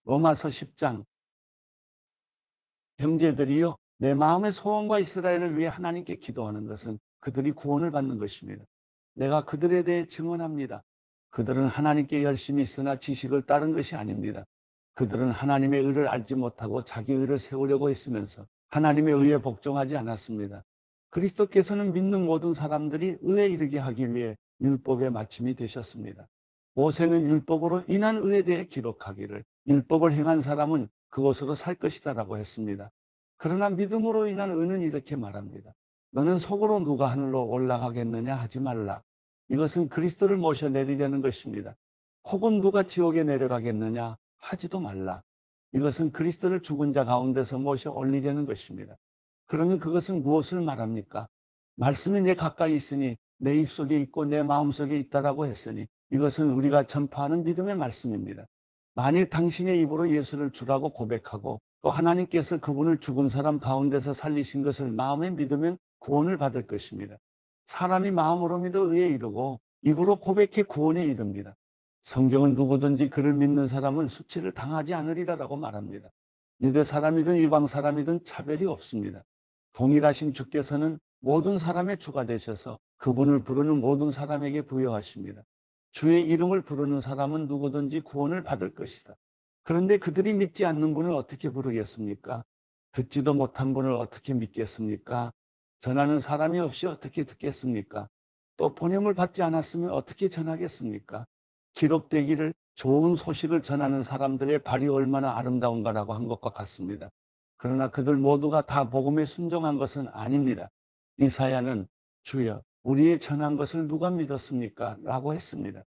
로마서 10장. 형제들이요, 내 마음의 소원과 이스라엘을 위해 하나님께 기도하는 것은 그들이 구원을 받는 것입니다. 내가 그들에 대해 증언합니다. 그들은 하나님께 열심히 있으나 지식을 따른 것이 아닙니다. 그들은 하나님의 의를 알지 못하고 자기 의를 세우려고 했으면서 하나님의 의에 복종하지 않았습니다. 그리스도께서는 믿는 모든 사람들이 의에 이르게 하기 위해 율법의 마침이 되셨습니다. 모세는 율법으로 인한 의에 대해 기록하기를 율법을 행한 사람은 그것으로 살 것이다라고 했습니다. 그러나 믿음으로 인한 의는 이렇게 말합니다. 너는 속으로 누가 하늘로 올라가겠느냐 하지 말라. 이것은 그리스도를 모셔 내리려는 것입니다. 혹은 누가 지옥에 내려가겠느냐 하지도 말라. 이것은 그리스도를 죽은 자 가운데서 모셔 올리려는 것입니다. 그러면 그것은 무엇을 말합니까? 말씀이 내 가까이 있으니 내 입속에 있고 내 마음속에 있다라고 했으니 이것은 우리가 전파하는 믿음의 말씀입니다. 만일 당신의 입으로 예수를 주라고 고백하고 또 하나님께서 그분을 죽은 사람 가운데서 살리신 것을 마음에 믿으면 구원을 받을 것입니다. 사람이 마음으로 믿어 의에 이르고 입으로 고백해 구원에 이릅니다. 성경은 누구든지 그를 믿는 사람은 수치를 당하지 않으리라고 말합니다. 유대 사람이든 이방 사람이든 차별이 없습니다. 동일하신 주께서는 모든 사람의 주가 되셔서 그분을 부르는 모든 사람에게 부여하십니다. 주의 이름을 부르는 사람은 누구든지 구원을 받을 것이다. 그런데 그들이 믿지 않는 분을 어떻게 부르겠습니까? 듣지도 못한 분을 어떻게 믿겠습니까? 전하는 사람이 없이 어떻게 듣겠습니까? 또 보냄을 받지 않았으면 어떻게 전하겠습니까? 기록되기를 좋은 소식을 전하는 사람들의 발이 얼마나 아름다운가라고 한 것과 같습니다. 그러나 그들 모두가 다 복음에 순종한 것은 아닙니다. 이사야는 주여 우리의 전한 것을 누가 믿었습니까? 라고 했습니다.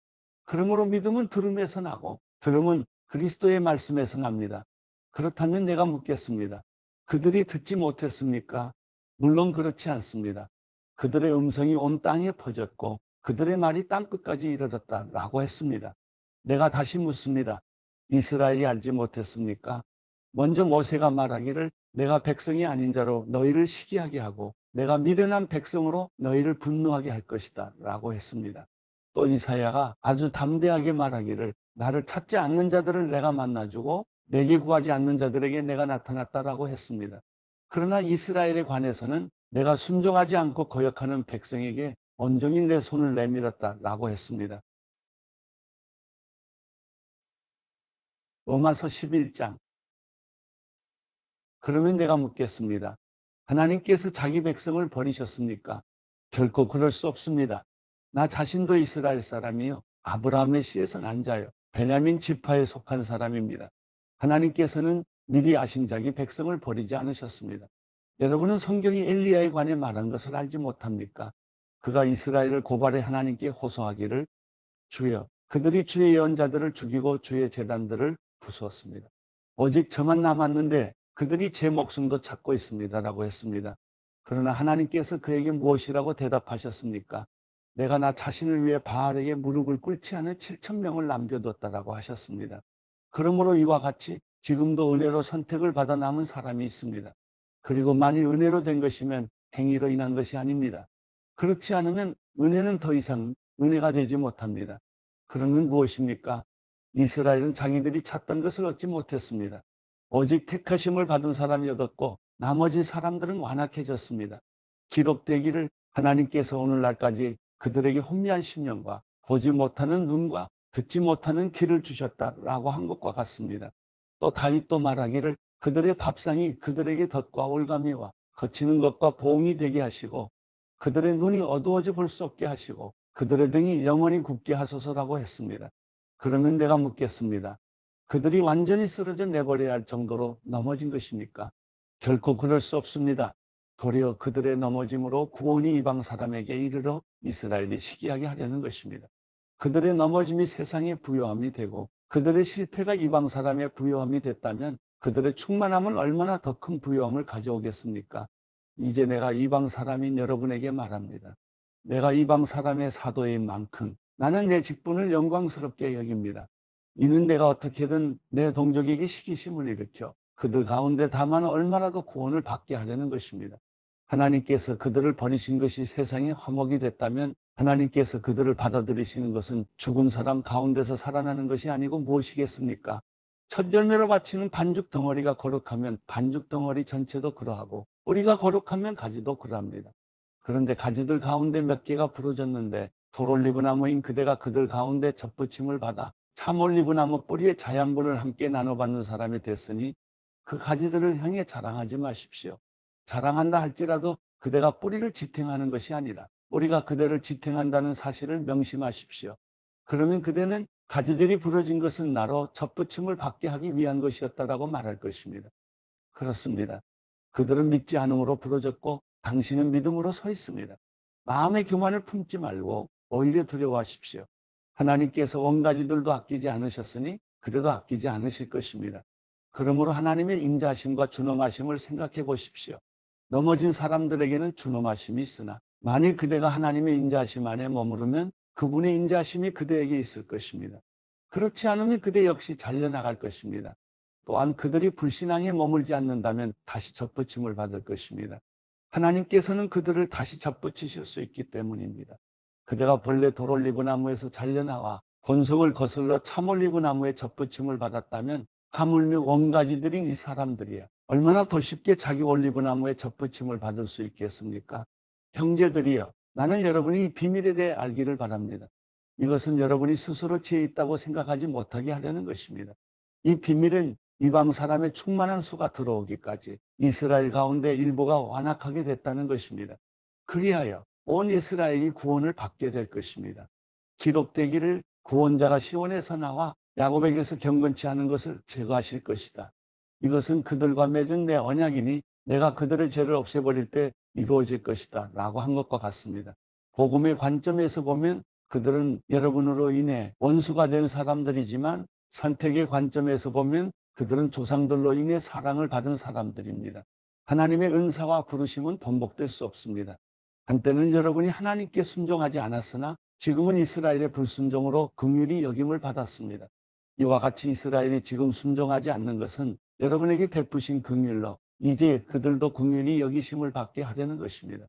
그러므로 믿음은 들음에서 나고 들음은 그리스도의 말씀에서 납니다. 그렇다면 내가 묻겠습니다. 그들이 듣지 못했습니까? 물론 그렇지 않습니다. 그들의 음성이 온 땅에 퍼졌고 그들의 말이 땅끝까지 이르렀다라고 했습니다. 내가 다시 묻습니다. 이스라엘이 알지 못했습니까? 먼저 모세가 말하기를 내가 백성이 아닌 자로 너희를 시기하게 하고 내가 미련한 백성으로 너희를 분노하게 할 것이다 라고 했습니다. 또 이사야가 아주 담대하게 말하기를 나를 찾지 않는 자들을 내가 만나주고 내게 구하지 않는 자들에게 내가 나타났다라고 했습니다. 그러나 이스라엘에 관해서는 내가 순종하지 않고 거역하는 백성에게 온종일 내 손을 내밀었다라고 했습니다. 로마서 11장. 그러면 내가 묻겠습니다. 하나님께서 자기 백성을 버리셨습니까? 결코 그럴 수 없습니다. 나 자신도 이스라엘 사람이요 아브라함의 씨에서 난 자요 베냐민 지파에 속한 사람입니다. 하나님께서는 미리 아신 자기 백성을 버리지 않으셨습니다. 여러분은 성경이 엘리야에 관해 말한 것을 알지 못합니까? 그가 이스라엘을 고발해 하나님께 호소하기를 주여 그들이 주의 예언자들을 죽이고 주의 제단들을 부수었습니다. 오직 저만 남았는데 그들이 제 목숨도 찾고 있습니다라고 했습니다. 그러나 하나님께서 그에게 무엇이라고 대답하셨습니까? 내가 나 자신을 위해 바알에게 무릎을 꿇지 않은 7,000명을 남겨뒀다라고 하셨습니다. 그러므로 이와 같이 지금도 은혜로 선택을 받아 남은 사람이 있습니다. 그리고 만일 은혜로 된 것이면 행위로 인한 것이 아닙니다. 그렇지 않으면 은혜는 더 이상 은혜가 되지 못합니다. 그러면 무엇입니까? 이스라엘은 자기들이 찾던 것을 얻지 못했습니다. 오직 택하심을 받은 사람이 얻었고 나머지 사람들은 완악해졌습니다. 기록되기를 하나님께서 오늘날까지 그들에게 혼미한 심령과 보지 못하는 눈과 듣지 못하는 귀를 주셨다라고 한 것과 같습니다. 또 다윗도 말하기를 그들의 밥상이 그들에게 덫과 올가미와 거치는 것과 보응이 되게 하시고 그들의 눈이 어두워져 볼 수 없게 하시고 그들의 등이 영원히 굳게 하소서라고 했습니다. 그러면 내가 묻겠습니다. 그들이 완전히 쓰러져 내버려야 할 정도로 넘어진 것입니까? 결코 그럴 수 없습니다. 도리어 그들의 넘어짐으로 구원이 이방 사람에게 이르러 이스라엘이 시기하게 하려는 것입니다. 그들의 넘어짐이 세상의 부요함이 되고 그들의 실패가 이방 사람의 부요함이 됐다면 그들의 충만함은 얼마나 더 큰 부요함을 가져오겠습니까? 이제 내가 이방 사람인 여러분에게 말합니다. 내가 이방 사람의 사도인 만큼 나는 내 직분을 영광스럽게 여깁니다. 이는 내가 어떻게든 내 동족에게 시기심을 일으켜 그들 가운데 다만 얼마나 더 구원을 받게 하려는 것입니다. 하나님께서 그들을 버리신 것이 세상의 화목이 됐다면 하나님께서 그들을 받아들이시는 것은 죽은 사람 가운데서 살아나는 것이 아니고 무엇이겠습니까? 첫 열매로 바치는 반죽 덩어리가 거룩하면 반죽 덩어리 전체도 그러하고 뿌리가 거룩하면 가지도 그러합니다. 그런데 가지들 가운데 몇 개가 부러졌는데 돌올리브나무인 그대가 그들 가운데 접붙임을 받아 참올리브나무 뿌리의 자양분을 함께 나눠받는 사람이 됐으니 그 가지들을 향해 자랑하지 마십시오. 자랑한다 할지라도 그대가 뿌리를 지탱하는 것이 아니라 뿌리가 그대를 지탱한다는 사실을 명심하십시오. 그러면 그대는 가지들이 부러진 것은 나로 접붙임을 받게 하기 위한 것이었다라고 말할 것입니다. 그렇습니다. 그들은 믿지 않음으로 부러졌고 당신은 믿음으로 서 있습니다. 마음의 교만을 품지 말고 오히려 두려워하십시오. 하나님께서 온 가지들도 아끼지 않으셨으니 그대도 아끼지 않으실 것입니다. 그러므로 하나님의 인자하심과 준엄하심을 생각해 보십시오. 넘어진 사람들에게는 준엄하심이 있으나 만일 그대가 하나님의 인자하심 안에 머무르면 그분의 인자하심이 그대에게 있을 것입니다. 그렇지 않으면 그대 역시 잘려나갈 것입니다. 또한 그들이 불신앙에 머물지 않는다면 다시 접붙임을 받을 것입니다. 하나님께서는 그들을 다시 접붙이실 수 있기 때문입니다. 그대가 본래 돌올리브나무에서 잘려나와 본성을 거슬러 참올리브나무에 접붙임을 받았다면 하물며 원가지들인 이 사람들이야 얼마나 더 쉽게 자기 올리브나무에 접붙임을 받을 수 있겠습니까? 형제들이여, 나는 여러분이 이 비밀에 대해 알기를 바랍니다. 이것은 여러분이 스스로 지혜 있다고 생각하지 못하게 하려는 것입니다. 이 비밀은 이방 사람의 충만한 수가 들어오기까지 이스라엘 가운데 일부가 완악하게 됐다는 것입니다. 그리하여 온 이스라엘이 구원을 받게 될 것입니다. 기록되기를 구원자가 시온에서 나와 야곱에게서 경건치 않은 것을 제거하실 것이다. 이것은 그들과 맺은 내 언약이니 내가 그들의 죄를 없애버릴 때 이루어질 것이다 라고 한 것과 같습니다. 복음의 관점에서 보면 그들은 여러분으로 인해 원수가 된 사람들이지만 선택의 관점에서 보면 그들은 조상들로 인해 사랑을 받은 사람들입니다. 하나님의 은사와 부르심은 번복될 수 없습니다. 한때는 여러분이 하나님께 순종하지 않았으나 지금은 이스라엘의 불순종으로 긍휼히 여김을 받았습니다. 이와 같이 이스라엘이 지금 순종하지 않는 것은 여러분에게 베푸신 긍휼로 이제 그들도 긍휼히 여기심을 받게 하려는 것입니다.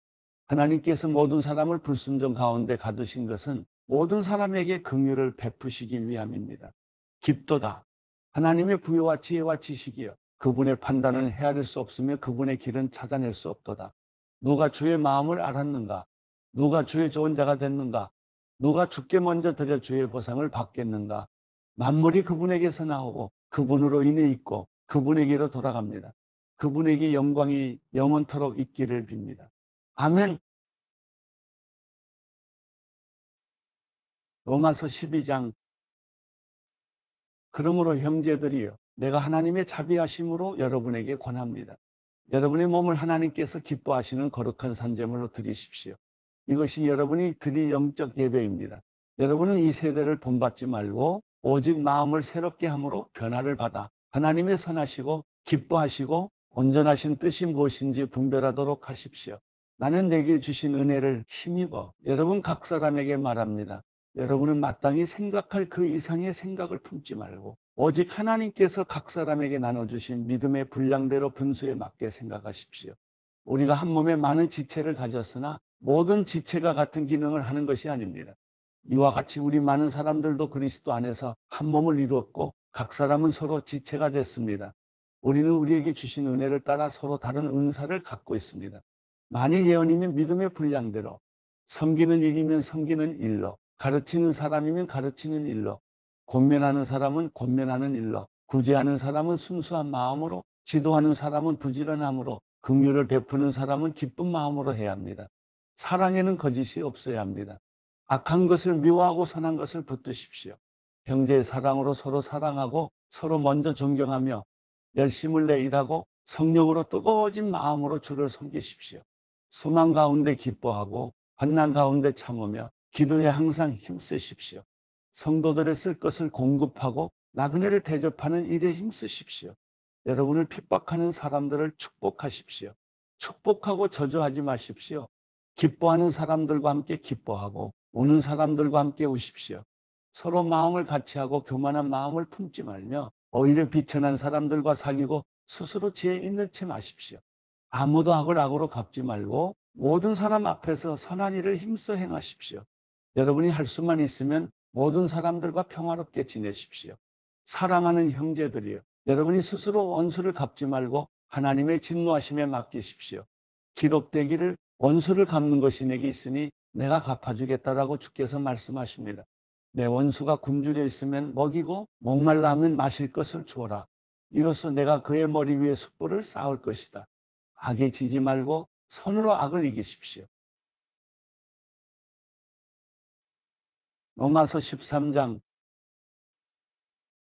하나님께서 모든 사람을 불순종 가운데 가두신 것은 모든 사람에게 긍휼을 베푸시기 위함입니다. 깊도다. 하나님의 부여와 지혜와 지식이여 그분의 판단은 헤아릴 수 없으며 그분의 길은 찾아낼 수 없도다. 누가 주의 마음을 알았는가? 누가 주의 좋은 자가 됐는가? 누가 주께 먼저 드려 주의 보상을 받겠는가? 만물이 그분에게서 나오고 그분으로 인해 있고 그분에게로 돌아갑니다. 그분에게 영광이 영원토록 있기를 빕니다. 아멘. 로마서 12장. 그러므로 형제들이여, 내가 하나님의 자비하심으로 여러분에게 권합니다. 여러분의 몸을 하나님께서 기뻐하시는 거룩한 산제물로 드리십시오. 이것이 여러분이 드릴 영적 예배입니다. 여러분은 이 세대를 본받지 말고 오직 마음을 새롭게 함으로 변화를 받아 하나님의 선하시고 기뻐하시고 온전하신 뜻이 무엇인지 분별하도록 하십시오. 나는 내게 주신 은혜를 힘입어 여러분 각 사람에게 말합니다. 여러분은 마땅히 생각할 그 이상의 생각을 품지 말고 오직 하나님께서 각 사람에게 나눠주신 믿음의 분량대로 분수에 맞게 생각하십시오. 우리가 한 몸에 많은 지체를 가졌으나 모든 지체가 같은 기능을 하는 것이 아닙니다. 이와 같이 우리 많은 사람들도 그리스도 안에서 한 몸을 이루었고 각 사람은 서로 지체가 됐습니다. 우리는 우리에게 주신 은혜를 따라 서로 다른 은사를 갖고 있습니다. 만일 예언이면 믿음의 분량대로, 섬기는 일이면 섬기는 일로, 가르치는 사람이면 가르치는 일로, 권면하는 사람은 권면하는 일로, 구제하는 사람은 순수한 마음으로, 지도하는 사람은 부지런함으로, 긍휼을 베푸는 사람은 기쁜 마음으로 해야 합니다. 사랑에는 거짓이 없어야 합니다. 악한 것을 미워하고 선한 것을 붙드십시오. 형제의 사랑으로 서로 사랑하고 서로 먼저 존경하며 열심을 내 일하고 성령으로 뜨거워진 마음으로 주를 섬기십시오. 소망 가운데 기뻐하고 환난 가운데 참으며 기도에 항상 힘쓰십시오. 성도들의 쓸 것을 공급하고 나그네를 대접하는 일에 힘쓰십시오. 여러분을 핍박하는 사람들을 축복하십시오. 축복하고 저주하지 마십시오. 기뻐하는 사람들과 함께 기뻐하고 우는 사람들과 함께 우십시오. 서로 마음을 같이하고 교만한 마음을 품지 말며 오히려 비천한 사람들과 사귀고 스스로 지혜 있는 채 마십시오. 아무도 악을 악으로 갚지 말고 모든 사람 앞에서 선한 일을 힘써 행하십시오. 여러분이 할 수만 있으면 모든 사람들과 평화롭게 지내십시오. 사랑하는 형제들이여, 여러분이 스스로 원수를 갚지 말고 하나님의 진노하심에 맡기십시오. 기록되기를 원수를 갚는 것이 내게 있으니 내가 갚아주겠다라고 주께서 말씀하십니다. 내 원수가 굶주려 있으면 먹이고 목말라 하면 마실 것을 주어라. 이로써 내가 그의 머리 위에 숯불을 쌓을 것이다. 악에 지지 말고 선으로 악을 이기십시오. 로마서 13장,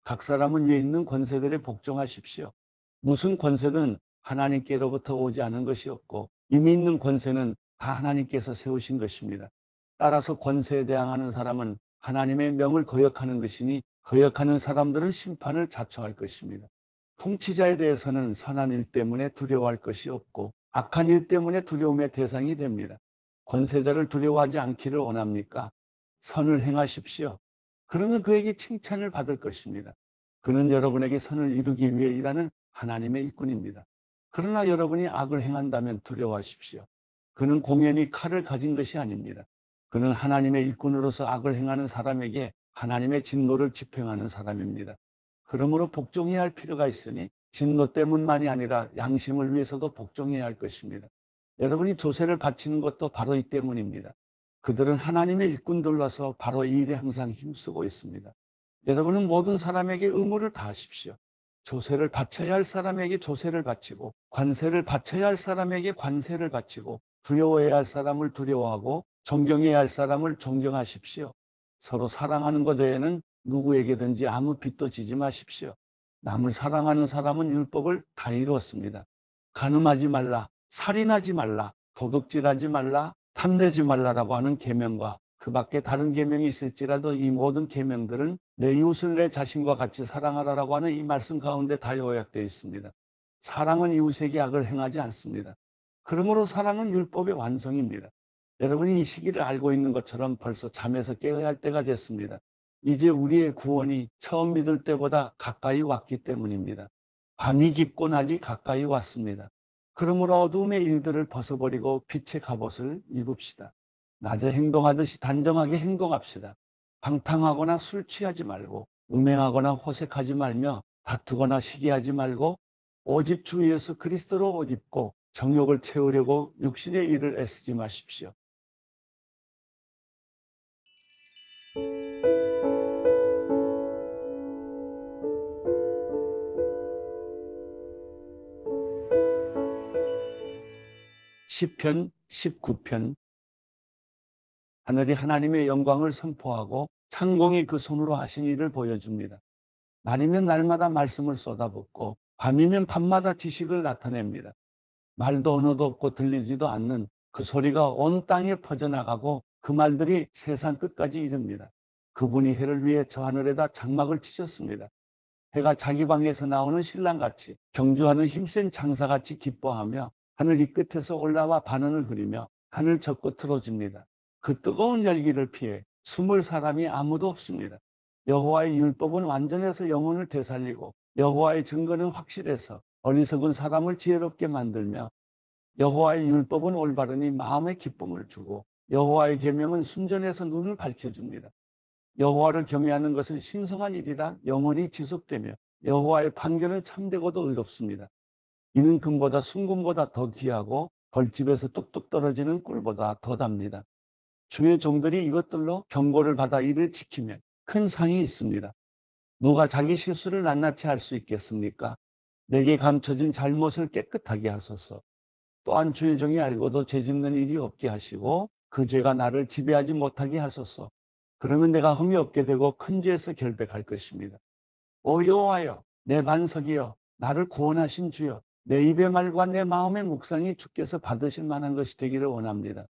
각 사람은 위에 있는 권세들에 복종하십시오. 무슨 권세든 하나님께로부터 오지 않은 것이 없고 이미 있는 권세는 다 하나님께서 세우신 것입니다. 따라서 권세에 대항하는 사람은 하나님의 명을 거역하는 것이니 거역하는 사람들은 심판을 자초할 것입니다. 통치자에 대해서는 선한 일 때문에 두려워할 것이 없고 악한 일 때문에 두려움의 대상이 됩니다. 권세자를 두려워하지 않기를 원합니까? 선을 행하십시오. 그러면 그에게 칭찬을 받을 것입니다. 그는 여러분에게 선을 이루기 위해 일하는 하나님의 일꾼입니다. 그러나 여러분이 악을 행한다면 두려워하십시오. 그는 공연히 칼을 가진 것이 아닙니다. 그는 하나님의 일꾼으로서 악을 행하는 사람에게 하나님의 진노를 집행하는 사람입니다. 그러므로 복종해야 할 필요가 있으니 진노 때문만이 아니라 양심을 위해서도 복종해야 할 것입니다. 여러분이 조세를 바치는 것도 바로 이 때문입니다. 그들은 하나님의 일꾼들로서 바로 이 일에 항상 힘쓰고 있습니다. 여러분은 모든 사람에게 의무를 다하십시오. 조세를 바쳐야 할 사람에게 조세를 바치고 관세를 바쳐야 할 사람에게 관세를 바치고 두려워해야 할 사람을 두려워하고 존경해야 할 사람을 존경하십시오. 서로 사랑하는 것 외에는 누구에게든지 아무 빚도 지지 마십시오. 남을 사랑하는 사람은 율법을 다 이루었습니다. 간음하지 말라, 살인하지 말라, 도둑질하지 말라, 탐내지 말라라고 하는 계명과 그 밖에 다른 계명이 있을지라도 이 모든 계명들은 내 이웃을 내 자신과 같이 사랑하라라고 하는 이 말씀 가운데 다 요약되어 있습니다. 사랑은 이웃에게 악을 행하지 않습니다. 그러므로 사랑은 율법의 완성입니다. 여러분이 이 시기를 알고 있는 것처럼 벌써 잠에서 깨어야 할 때가 됐습니다. 이제 우리의 구원이 처음 믿을 때보다 가까이 왔기 때문입니다. 밤이 깊고 낮이 가까이 왔습니다. 그러므로 어두움의 일들을 벗어버리고 빛의 갑옷을 입읍시다. 낮에 행동하듯이 단정하게 행동합시다. 방탕하거나 술 취하지 말고 음행하거나 호색하지 말며 다투거나 시기하지 말고 오직 주 예수 그리스도로 옷 입고 정욕을 채우려고 육신의 일을 애쓰지 마십시오. 시편 19편. 하늘이 하나님의 영광을 선포하고 창공이 그 손으로 하신 일을 보여줍니다. 날이면 날마다 말씀을 쏟아붓고 밤이면 밤마다 지식을 나타냅니다. 말도 언어도 없고 들리지도 않는 그 소리가 온 땅에 퍼져나가고 그 말들이 세상 끝까지 이릅니다. 그분이 해를 위해 저 하늘에다 장막을 치셨습니다. 해가 자기 방에서 나오는 신랑같이 경주하는 힘센 장사같이 기뻐하며 하늘 이 끝에서 올라와 반원을 그리며 하늘 저 끝으로 집니다. 그 뜨거운 열기를 피해 숨을 사람이 아무도 없습니다. 여호와의 율법은 완전해서 영혼을 되살리고 여호와의 증거는 확실해서 어리석은 사람을 지혜롭게 만들며 여호와의 율법은 올바르니 마음에 기쁨을 주고 여호와의 계명은 순전해서 눈을 밝혀줍니다. 여호와를 경외하는 것은 신성한 일이라 영원히 지속되며 여호와의 판결은 참되고도 의롭습니다. 이는 금보다 순금보다 더 귀하고 벌집에서 뚝뚝 떨어지는 꿀보다 더 답니다. 주의 종들이 이것들로 경고를 받아 이를 지키면 큰 상이 있습니다. 누가 자기 실수를 낱낱이 할 수 있겠습니까? 내게 감춰진 잘못을 깨끗하게 하소서. 또한 주의 종이 알고도 죄짓는 일이 없게 하시고 그 죄가 나를 지배하지 못하게 하소서. 그러면 내가 흠이 없게 되고 큰 죄에서 결백할 것입니다. 오 여호와여, 내 반석이여, 나를 구원하신 주여, 내 입의 말과 내 마음의 묵상이 주께서 받으실 만한 것이 되기를 원합니다.